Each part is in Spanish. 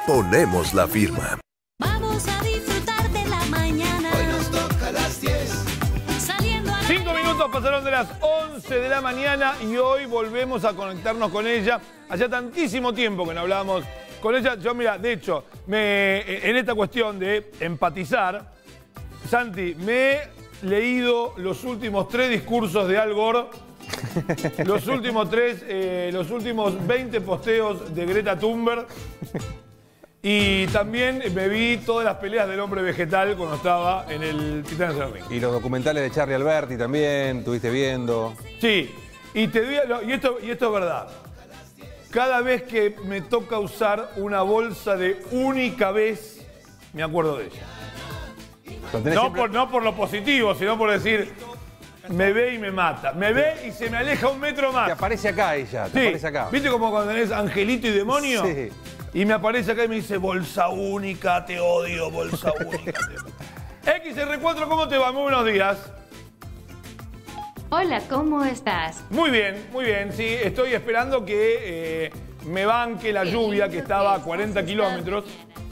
Ponemos la firma. Vamos a disfrutar de la mañana. Hoy nos toca a las 10. Saliendo a la 5 minutos pasaron de las 11 de la mañana y hoy volvemos a conectarnos con ella. Hacía tantísimo tiempo que no hablábamos con ella. Yo, mira, de hecho, en esta cuestión de empatizar, Santi, me he leído los últimos 3 discursos de Al Gore, los últimos 20 posteos de Greta Thunberg. Y también me vi todas las peleas del hombre vegetal cuando estaba en el Titanes del Ring. Y los documentales de Charlie Alberti también, estuviste viendo. Sí, y esto es verdad. Cada vez que me toca usar una bolsa de única vez, me acuerdo de ella. No por lo positivo, sino por decir, me ve y me mata. Me ve y se me aleja un metro más. Te aparece acá ella, te aparece acá. ¿Viste como cuando tenés angelito y demonio? Sí. Y me aparece acá y me dice, bolsa única, te odio, bolsa única. XR4, ¿cómo te va? Muy buenos días. Hola, ¿cómo estás? Muy bien, sí. Estoy esperando que me banque la lluvia que estaba a 40 kilómetros.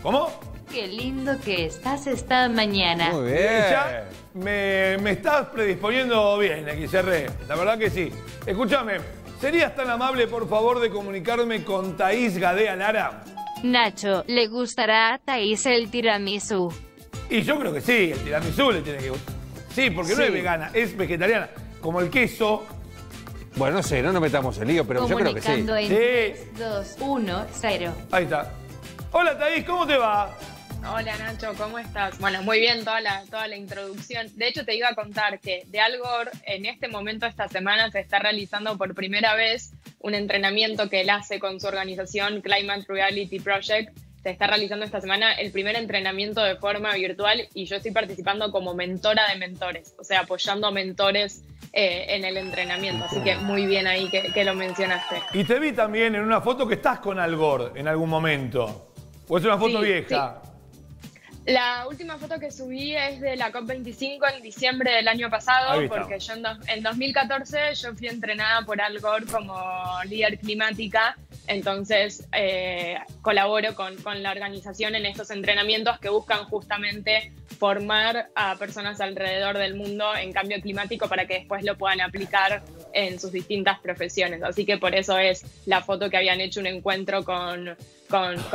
¿Cómo? Qué lindo que estás esta mañana. Muy bien. Ya me estás predisponiendo bien, XR. La verdad que sí. Escúchame, ¿serías tan amable, por favor, de comunicarme con Thaís Gadea Lara? Nacho, ¿le gustará a Thaís el tiramisú? Y yo creo que sí, el tiramisú le tiene que gustar. Sí, porque no Sí. es vegana, es vegetariana. Como el queso. Bueno, no sé, no nos metamos en lío, pero yo creo que sí. Comunicando en Sí. 3, 2, 1, 0. Ahí está. Hola, Thaís, ¿cómo te va? Hola Nacho, ¿cómo estás? Bueno, muy bien toda la introducción. De hecho, te iba a contar que de Al Gore, en este momento, esta semana, se está realizando por primera vez un entrenamiento que él hace con su organización Climate Reality Project. Se está realizando esta semana el primer entrenamiento de forma virtual y yo estoy participando como mentora de mentores, o sea, apoyando a mentores en el entrenamiento. Así que muy bien ahí que lo mencionaste. Y te vi también en una foto que estás con Al Gore en algún momento. ¿O es una foto Sí, vieja? sí. La última foto que subí es de la COP25 en diciembre del año pasado, Ahí está. porque yo en 2014 yo fui entrenada por Al Gore como líder climática, entonces colaboro con la organización en estos entrenamientos que buscan justamente formar a personas alrededor del mundo en cambio climático para que después lo puedan aplicar en sus distintas profesiones. Así que por eso es la foto que habían hecho un encuentro con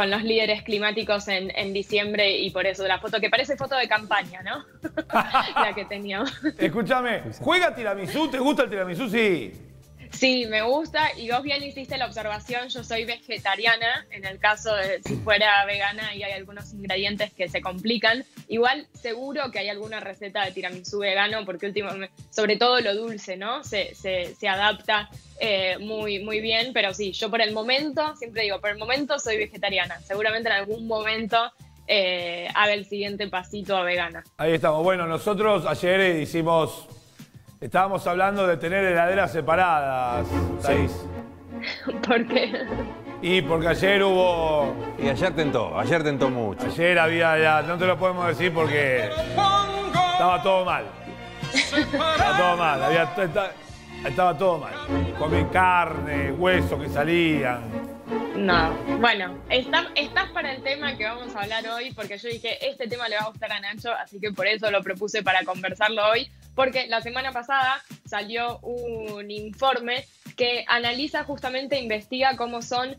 los líderes climáticos en diciembre y por eso la foto que parece foto de campaña, ¿no? La que teníamos. Escúchame, ¿juega tiramisú? ¿Te gusta el tiramisú? Sí. Sí, me gusta y vos bien hiciste la observación, yo soy vegetariana, en el caso de si fuera vegana y hay algunos ingredientes que se complican. Igual seguro que hay alguna receta de tiramisú vegano porque últimamente, sobre todo lo dulce, ¿no? Se adapta muy bien, pero sí, yo por el momento, siempre digo, por el momento soy vegetariana. Seguramente en algún momento haga el siguiente pasito a vegana. Ahí estamos. Bueno, nosotros ayer estábamos hablando de tener heladeras separadas, Thaís. ¿Por qué? Y porque ayer hubo... Y ayer tentó mucho. Ayer había ya... No te lo podemos decir porque... Estaba todo mal. Estaba todo mal. Estaba todo mal. Comí carne, huesos que salían. No, bueno, estás para el tema que vamos a hablar hoy, porque yo dije, este tema le va a gustar a Nacho, así que por eso lo propuse para conversarlo hoy, porque la semana pasada salió un informe que analiza justamente, investiga cómo son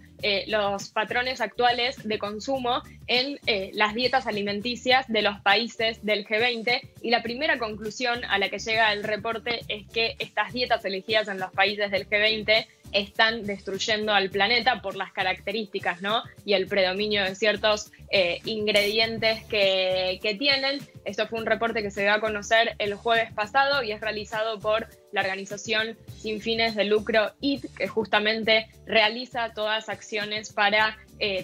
los patrones actuales de consumo en las dietas alimenticias de los países del G20 y la primera conclusión a la que llega el reporte es que estas dietas elegidas en los países del G20 están destruyendo al planeta por las características, ¿no? Y el predominio de ciertos ingredientes que tienen. Esto fue un reporte que se dio a conocer el jueves pasado y es realizado por la organización sin fines de lucro EAT, que justamente realiza todas acciones para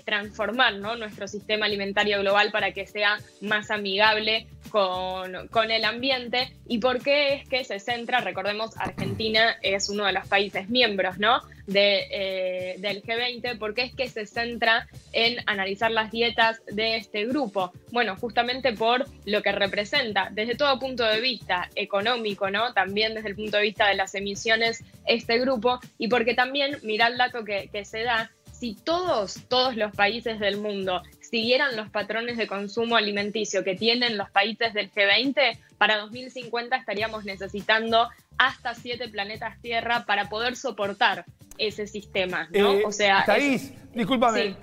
transformar, ¿no?, nuestro sistema alimentario global para que sea más amigable con el ambiente. ¿Y por qué es que se centra? Recordemos, Argentina es uno de los países miembros, ¿no?, del G20. ¿Por qué es que se centra en analizar las dietas de este grupo? Bueno, justamente por lo que representa desde todo punto de vista económico, ¿no?, también desde el punto de vista de las emisiones este grupo, y porque también, mirá el dato que se da, si todos los países del mundo siguieran los patrones de consumo alimenticio que tienen los países del G20, para 2050 estaríamos necesitando hasta 7 planetas Tierra para poder soportar ese sistema, ¿no? O sea, Thaís, discúlpame. Sí.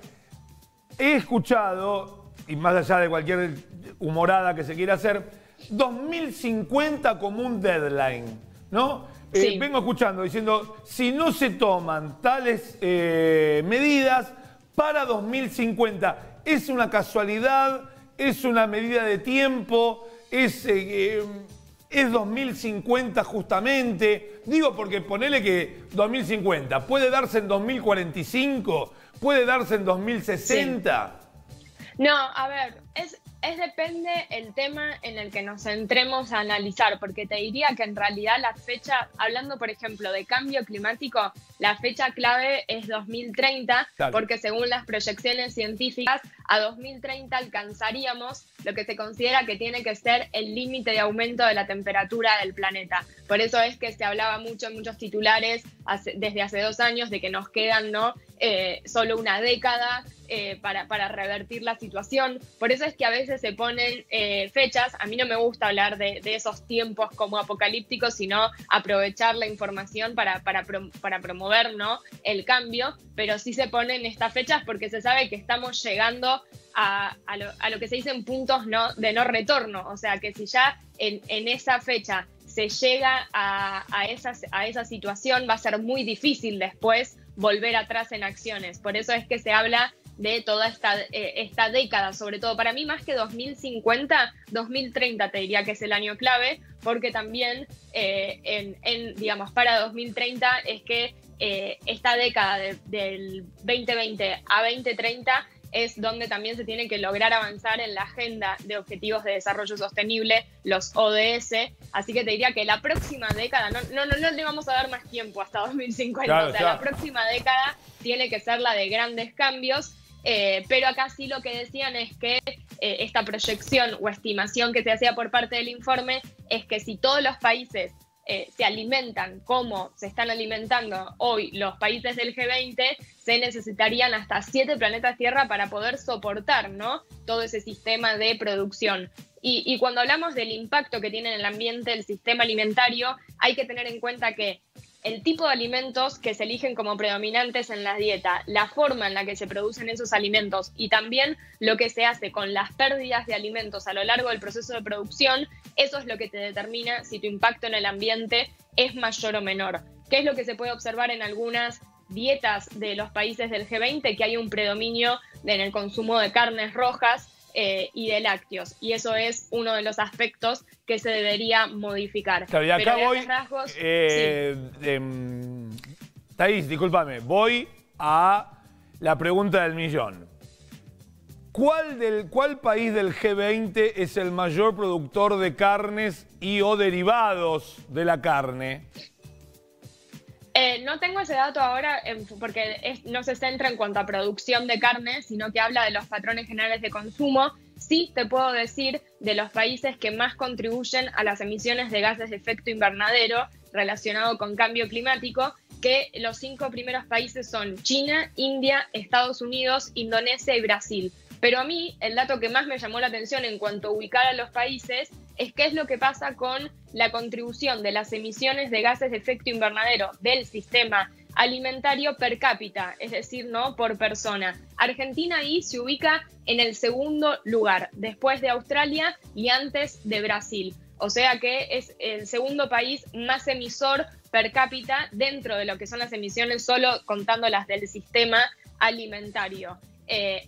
He escuchado, y más allá de cualquier humorada que se quiera hacer, 2050 como un deadline, ¿no? Sí. Vengo escuchando diciendo, si no se toman tales medidas para 2050, ¿es una casualidad? ¿Es una medida de tiempo? ¿Es 2050 justamente? Digo, porque ponele que 2050, ¿puede darse en 2045? ¿Puede darse en 2060? Sí. No, a ver, es depende el tema en el que nos centremos a analizar, porque te diría que en realidad la fecha, hablando por ejemplo de cambio climático, la fecha clave es 2030, claro, porque según las proyecciones científicas, a 2030 alcanzaríamos lo que se considera que tiene que ser el límite de aumento de la temperatura del planeta. Por eso es que se hablaba mucho en muchos titulares desde hace 2 años de que nos quedan, ¿no? Solo una década para revertir la situación. Por eso es que a veces se ponen fechas. A mí no me gusta hablar de esos tiempos como apocalípticos, sino aprovechar la información para promover, ¿no?, el cambio, pero sí se ponen estas fechas porque se sabe que estamos llegando a lo que se dicen puntos de no retorno. O sea, que si ya en esa fecha se llega a esa situación, va a ser muy difícil después volver atrás en acciones. Por eso es que se habla de toda esta década, sobre todo para mí, más que 2050, 2030 te diría que es el año clave, porque también digamos, para 2030 es que esta década del 2020 a 2030 es donde también se tiene que lograr avanzar en la agenda de objetivos de desarrollo sostenible, los ODS. Así que te diría que la próxima década, no le vamos a dar más tiempo hasta 2050, claro, o sea, la próxima década tiene que ser la de grandes cambios. Pero acá sí lo que decían es que esta proyección o estimación que se hacía por parte del informe es que si todos los países se alimentan como se están alimentando hoy los países del G20, se necesitarían hasta 7 planetas Tierra para poder soportar, ¿no?, todo ese sistema de producción. Y cuando hablamos del impacto que tiene en el ambiente el sistema alimentario, hay que tener en cuenta que el tipo de alimentos que se eligen como predominantes en la dieta, la forma en la que se producen esos alimentos y también lo que se hace con las pérdidas de alimentos a lo largo del proceso de producción, eso es lo que te determina si tu impacto en el ambiente es mayor o menor. ¿Qué es lo que se puede observar en algunas dietas de los países del G20? Que hay un predominio en el consumo de carnes rojas y de lácteos, y eso es uno de los aspectos que se debería modificar. Claro, y acá pero voy, rasgos, Thaís, discúlpame, voy a la pregunta del millón. ¿Cuál país del G20 es el mayor productor de carnes y o derivados de la carne? No tengo ese dato ahora porque no se centra en cuanto a producción de carne, sino que habla de los patrones generales de consumo. Sí te puedo decir de los países que más contribuyen a las emisiones de gases de efecto invernadero relacionado con cambio climático, que los 5 primeros países son China, India, Estados Unidos, Indonesia y Brasil. Pero a mí el dato que más me llamó la atención en cuanto a ubicar a los países es qué es lo que pasa con la contribución de las emisiones de gases de efecto invernadero del sistema alimentario per cápita, es decir, ¿no?, por persona. Argentina ahí se ubica en el segundo lugar, después de Australia y antes de Brasil. O sea que es el segundo país más emisor per cápita dentro de lo que son las emisiones, solo contando las del sistema alimentario.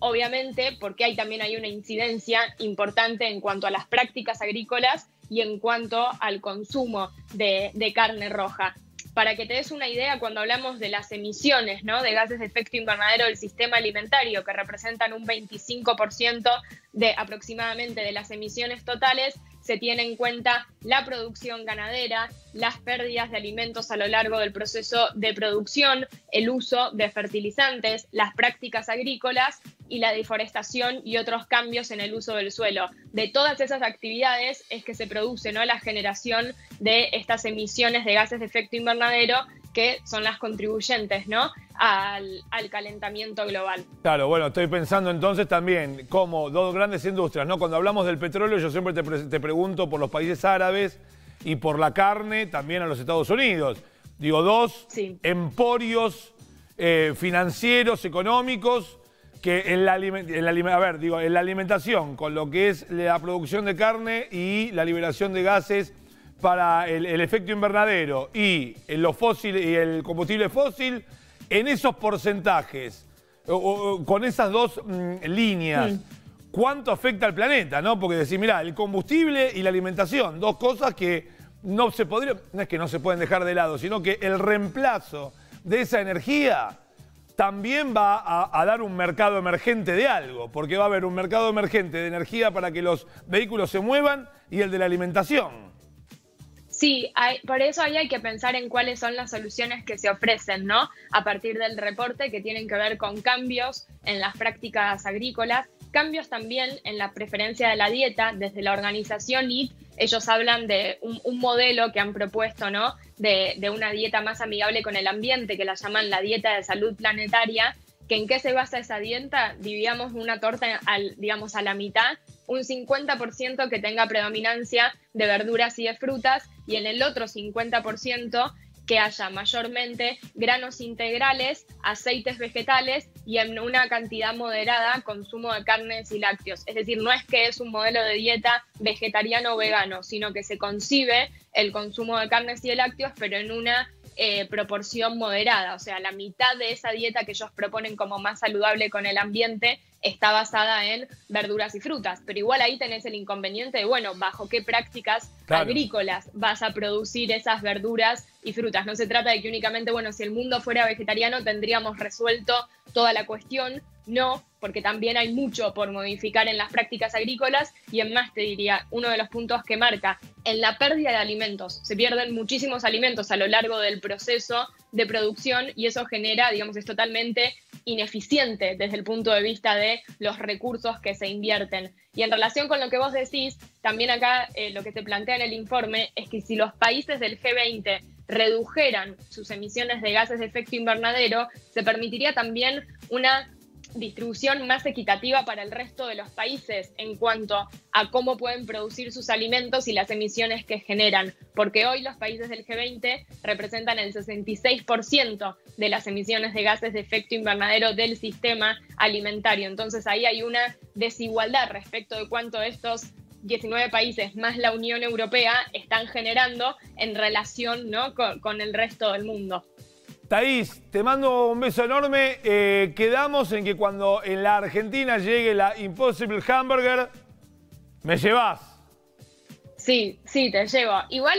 Obviamente porque también hay una incidencia importante en cuanto a las prácticas agrícolas y en cuanto al consumo de carne roja. Para que te des una idea, cuando hablamos de las emisiones, ¿no?, de gases de efecto invernadero del sistema alimentario, que representan un 25% aproximadamente de las emisiones totales, se tiene en cuenta la producción ganadera, las pérdidas de alimentos a lo largo del proceso de producción, el uso de fertilizantes, las prácticas agrícolas y la deforestación y otros cambios en el uso del suelo. De todas esas actividades es que se produce, ¿no?, la generación de estas emisiones de gases de efecto invernadero, que son las contribuyentes, ¿no?, al calentamiento global. Claro, bueno, estoy pensando entonces también como dos grandes industrias, ¿no? Cuando hablamos del petróleo, yo siempre te pregunto por los países árabes y por la carne también a los Estados Unidos. Digo, dos emporios financieros, económicos, que en la alimentación, con lo que es la producción de carne y la liberación de gases para el efecto invernadero y los fósiles y el combustible fósil, en esos porcentajes, con esas dos líneas, ¿cuánto afecta al planeta? ¿No? Porque decir, mirá, el combustible y la alimentación, dos cosas que no se podrían, no es que no se pueden dejar de lado, sino que el reemplazo de esa energía también va a dar un mercado emergente de algo, porque va a haber un mercado emergente de energía para que los vehículos se muevan y el de la alimentación. Sí, por eso ahí hay que pensar en cuáles son las soluciones que se ofrecen, ¿no? A partir del reporte, que tienen que ver con cambios en las prácticas agrícolas, cambios también en la preferencia de la dieta. Desde la organización EAT, ellos hablan de un modelo que han propuesto, ¿no? De una dieta más amigable con el ambiente, que la llaman la dieta de salud planetaria. ¿Que en qué se basa esa dieta? Dividamos una torta, digamos, a la mitad, un 50% que tenga predominancia de verduras y de frutas, y en el otro 50% que haya mayormente granos integrales, aceites vegetales y en una cantidad moderada consumo de carnes y lácteos. Es decir, no es que es un modelo de dieta vegetariano o vegano, sino que se concibe el consumo de carnes y de lácteos, pero en una proporción moderada. O sea, la mitad de esa dieta que ellos proponen como más saludable con el ambiente está basada en verduras y frutas. Pero igual ahí tenés el inconveniente de, bueno, bajo qué prácticas agrícolas vas a producir esas verduras y frutas. No se trata de que únicamente, bueno, si el mundo fuera vegetariano tendríamos resuelto toda la cuestión. No, porque también hay mucho por modificar en las prácticas agrícolas, y en más te diría, uno de los puntos que marca en la pérdida de alimentos. Se pierden muchísimos alimentos a lo largo del proceso de producción y eso genera, digamos, es totalmente ineficiente desde el punto de vista de los recursos que se invierten. Y en relación con lo que vos decís, también acá lo que se plantea en el informe es que si los países del G20 redujeran sus emisiones de gases de efecto invernadero, se permitiría también una distribución más equitativa para el resto de los países en cuanto a cómo pueden producir sus alimentos y las emisiones que generan, porque hoy los países del G20 representan el 66% de las emisiones de gases de efecto invernadero del sistema alimentario. Entonces ahí hay una desigualdad respecto de cuánto estos 19 países más la Unión Europea están generando en relación, ¿no?, con el resto del mundo. Thaís, te mando un beso enorme. Quedamos en que cuando en la Argentina llegue la Impossible Hamburger, me llevas. Sí, te llevo. Igual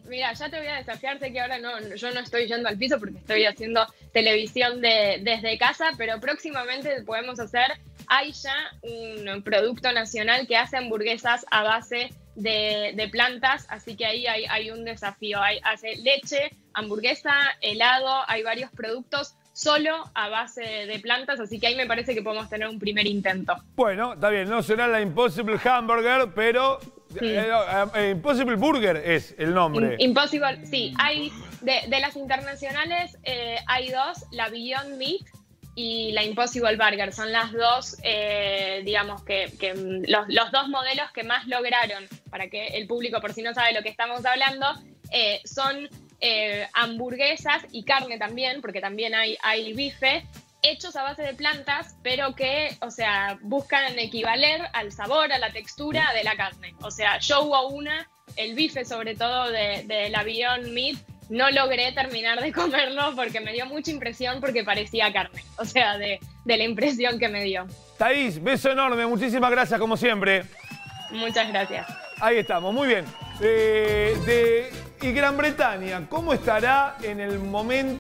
mira, ya te voy a desafiar, sé que ahora yo no estoy yendo al piso porque estoy haciendo televisión desde casa, pero próximamente podemos hacer, hay ya un producto nacional que hace hamburguesas a base de plantas, así que ahí hay un desafío. Hace leche, hamburguesa, helado, hay varios productos solo a base de plantas, así que ahí me parece que podemos tener un primer intento. Bueno, está bien, no será la Impossible Hamburger, pero Impossible Burger es el nombre. Impossible, sí. Hay de las internacionales hay dos, la Beyond Meat y la Impossible Burger. Son las dos, digamos, que los dos modelos que más lograron, para que el público, por si no sabe lo que estamos hablando, son hamburguesas y carne también, porque también hay bife, hechos a base de plantas, pero que, o sea, buscan equivaler al sabor, a la textura de la carne. O sea, yo hubo el bife sobre todo de la Beyond Meat, no logré terminar de comerlo porque me dio mucha impresión porque parecía carne. O sea, de la impresión que me dio. Thaís, beso enorme, muchísimas gracias como siempre. Muchas gracias. Ahí estamos, muy bien. Y Gran Bretaña, ¿cómo estará en el momento?